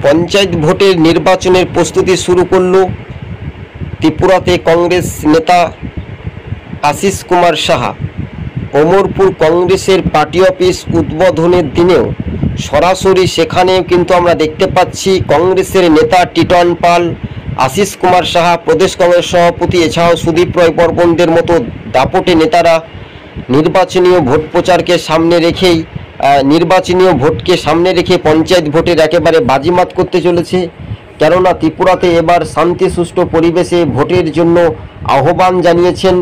পঞ্চায়েত ভোটের নির্বাচনের প্রস্তুতি শুরু করল ত্রিপুরাতে কংগ্রেস নেতা আশিস কুমার সাহা। অমরপুর কংগ্রেসের পার্টি অফিস উদ্বোধনের দিনেও সরাসরি সেখানেও কিন্তু আমরা দেখতে পাচ্ছি কংগ্রেসের নেতা টিটন পাল, আশিস কুমার সাহা, প্রদেশ কংগ্রেস সভাপতি, এছাড়াও সুদীপ রায় বর্মনদের মতো দাপটে নেতারা নির্বাচনীয় ভোট প্রচারকে সামনে রেখেই নির্বাচনীয় ভোটকে সামনে রেখে পঞ্চায়েত ভোটের একেবারে বাজিমাত করতে চলেছে। কেননা ত্রিপুরাতে এবার শান্তি সুষ্ঠু পরিবেশে ভোটের জন্য আহ্বান জানিয়েছেন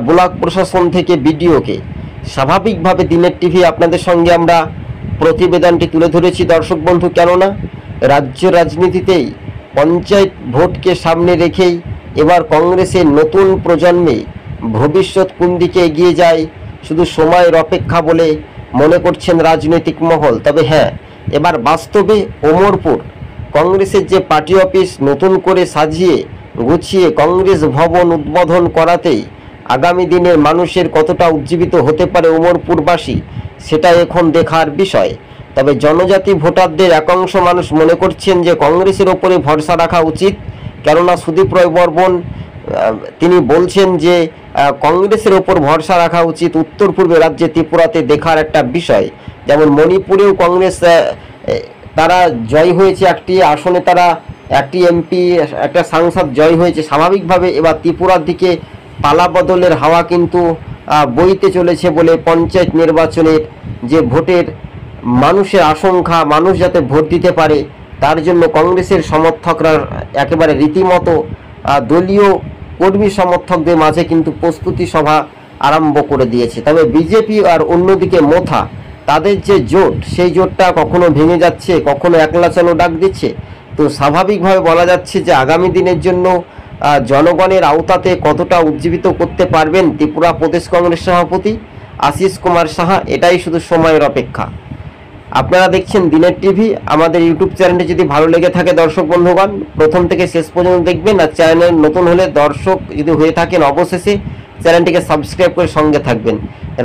ব্লক প্রশাসন থেকে বিডিওকে। স্বাভাবিকভাবে দিনের টিভি আপনাদের সঙ্গে আমরা প্রতিবেদনটি তুলে ধরেছি দর্শক বন্ধু, কেননা রাজ্য রাজনীতিতেই পঞ্চায়েত ভোটকে সামনে রেখেই এবার কংগ্রেসের নতুন প্রজন্মে ভবিষ্যৎ কোন দিকে এগিয়ে যায় শুধু সময়ের অপেক্ষা বলে মনে করছেন রাজনৈতিক মহল। তবে হ্যাঁ, এবার বাস্তবে অমরপুর কংগ্রেসের যে পার্টি অফিস নতুন করে সাজিয়ে গুছিয়ে কংগ্রেস ভবন উদ্বোধন করাতেই আগামী দিনের মানুষের কতটা উজ্জীবিত হতে পারে অমরপুরবাসী, সেটা এখন দেখার বিষয়। তবে জনজাতি ভোটারদের একাংশ মানুষ মনে করছেন যে কংগ্রেসের ওপরে ভরসা রাখা উচিত, কেননা সুদীপ রায় বর্মন তিনি বলছেন যে কংগ্রেসের ওপর ভরসা রাখা উচিত। উত্তর পূর্বে রাজ্যে ত্রিপুরাতে দেখার একটা বিষয়, যেমন মণিপুরেও কংগ্রেস তারা জয় হয়েছে, একটি আসনে তারা একটি এমপি একটা সাংসদ জয় হয়েছে। স্বাভাবিকভাবে এবার ত্রিপুরার দিকে পালা বদলের হাওয়া কিন্তু বইতে চলেছে বলে পঞ্চায়েত নির্বাচনের যে ভোটের মানুষের আশঙ্কা, মানুষ যাতে ভোট দিতে পারে তার জন্য কংগ্রেসের সমর্থকরা একেবারে রীতিমতো দলীয় কর্মী সমর্থকদের মাঝে কিন্তু প্রস্তুতি সভা আরম্ভ করে দিয়েছে। তবে বিজেপি আর অন্যদিকে মোথা, তাদের যে জোট সেই জোটটা কখনো ভেঙে যাচ্ছে, কখনো একলা চালো ডাক দিচ্ছে। তো স্বাভাবিকভাবে বলা যাচ্ছে যে আগামী দিনের জন্য জনগণের আওতাতে কতটা উজ্জীবিত করতে পারবেন ত্রিপুরা প্রদেশ কংগ্রেস সভাপতি আশিস কুমার সাহা, এটাই শুধু সময়ের অপেক্ষা। আপনারা দেখছেন দিনের টিভি। আমাদের ইউটিউব চ্যানেলটি যদি ভালো লেগে থাকে দর্শক বন্ধুগণ, প্রথম থেকে শেষ পর্যন্ত দেখবেন। আর চ্যানেল নতুন হলে দর্শক যদি হয়ে থাকেন অবশেষে চ্যানেলটিকে সাবস্ক্রাইব করে সঙ্গে থাকবেন।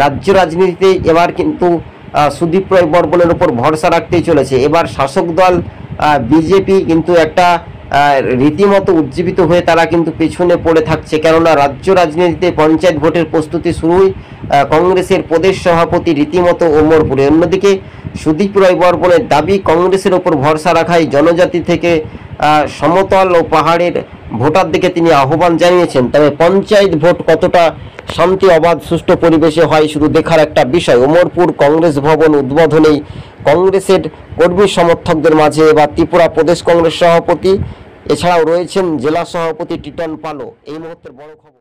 রাজ্য রাজনীতিতে এবার কিন্তু সুদীপ রায় বর্মনের উপর ভরসা রাখতেই চলেছে। এবার শাসক দল বিজেপি কিন্তু একটা রীতিমতো উজ্জীবিত হয়ে তারা কিন্তু পেছনে পড়ে থাকছে, কেননা রাজ্য রাজনীতিতে পঞ্চায়েত ভোটের প্রস্তুতি শুরুই কংগ্রেসের প্রদেশ সভাপতি রীতিমতো অমরপুরে। অন্যদিকে সুদীপ রায় বর্মনের দাবি কংগ্রেসের ওপর ভরসা রাখায় জনজাতি থেকে সমতল ও পাহাড়ের ভোটার দিকে তিনি আহ্বান জানিয়েছেন। তবে পঞ্চায়েত ভোট কতটা শান্তি অবাধ সুষ্ঠু পরিবেশে হয় শুধু দেখার একটা বিষয়। অমরপুর কংগ্রেস ভবন উদ্বোধনেই কংগ্রেসের কর্মী সমর্থকদের মাঝে এবার ত্রিপুরা প্রদেশ কংগ্রেস সভাপতি, এছাড়াও রয়েছেন জেলা সভাপতি টিটন পালও। এই মুহূর্তের বড় খবর।